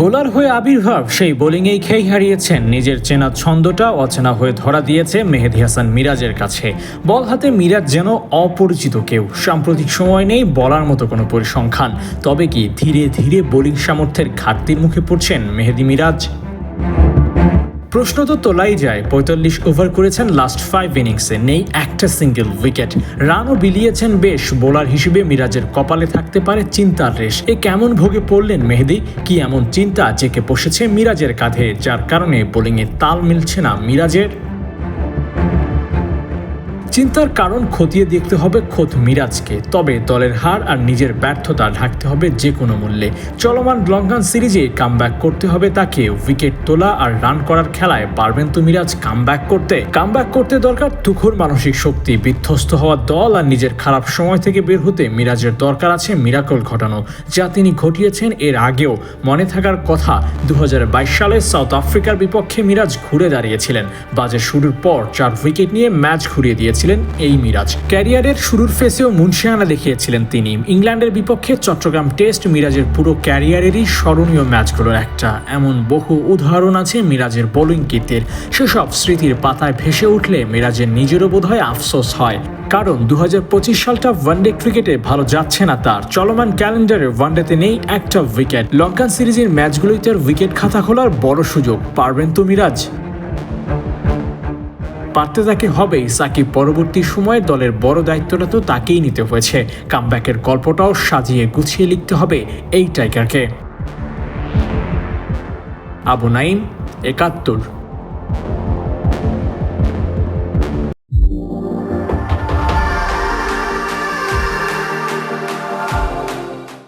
Bowler হয়ে আবির্ভাব সেই বোলিংয়েই খেই হারিয়েছেন। নিজের চেনা ছন্দটা অচেনা হয়ে ধরা দিয়েছে মেহেদী হাসান মিরাজের কাছে। বল হাতে মিরাজ যেন অপরিচিত কেউ। সাম্প্রতিক সময় নেই বলার মতো কোনো পরিসংখ্যান। তবে কি ধীরে ধীরে বোলিং সামর্থ্যের ঘাটতির মুখে পড়ছেন মেহেদী মিরাজ? প্রশ্ন তো তোলাই যায়। ৪৫ ওভার করেছেন লাস্ট 5 ইনিংসে, নেই একটা সিঙ্গেল উইকেট। রানও বিলিয়েছেন বেশ। বোলার হিসেবে মিরাজের কপালে থাকতে পারে চিন্তার রেশ। এ কেমন ভোগে পড়লেন মেহেদী? কি এমন চিন্তা চেকে বসেছে মিরাজের কাঁধে, যার কারণে বোলিংয়ে তাল মিলছে না মিরাজের? চিন্তার কারণ খতিয়ে দেখতে হবে খোদ মিরাজকে। তবে দলের হার আর নিজের ব্যর্থতা ঢাকতে হবে যে কোনো মূল্যে। চলমান লঙ্কান সিরিজে কামব্যাক করতে হবে তাকে। উইকেট তোলা আর রান করার খেলায় পারবেন তো মিরাজ কামব্যাক করতে দরকার তুখোড় মানসিক শক্তি। বিধ্বস্ত হওয়া দল আর নিজের খারাপ সময় থেকে বের হতে মিরাজের দরকার আছে মিরাকল ঘটানো, যা তিনি ঘটিয়েছেন এর আগেও। মনে থাকার কথা, 2022 সালে সাউথ আফ্রিকার বিপক্ষে মিরাজ ঘুরে দাঁড়িয়েছিলেন। বাজে শুরুর পর 4 উইকেট নিয়ে ম্যাচ ঘুরিয়ে দিয়েছিলেন এই মিরাজ। ক্যারিয়ারের শুরুর ফেসেও মুনশিয়ানা দেখিয়েছিলেন তিনি। ইংল্যান্ডের বিপক্ষে চট্টগ্রাম টেস্ট মিরাজের পুরো ক্যারিয়ারেরই স্মরণীয় ম্যাচগুলোর একটা। এমন বহু উদাহরণ আছে মিরাজের বোলিং কীর্তির। সেসব স্মৃতির পাতায় ভেসে উঠলে মিরাজের নিজেরও বোধহয় আফসোস হয়। কারণ 2025 সালটা ওয়ানডে ক্রিকেটে ভালো যাচ্ছে না তার। চলমান ক্যালেন্ডারে ওয়ানডেতে নেই একটা উইকেট। লঙ্কান সিরিজের ম্যাচগুলোই তার উইকেট খাতা খোলার বড় সুযোগ। পারবেন তো মিরাজ? পারতে তাকে হবেই। সাকিব পরবর্তী সময়ে দলের বড় দায়িত্বটা তো তাকেই নিতে হয়েছে। কামব্যাকের গল্পটাও সাজিয়ে গুছিয়ে লিখতে হবে এই টাইগারকে। আবু নাইম, ৭১।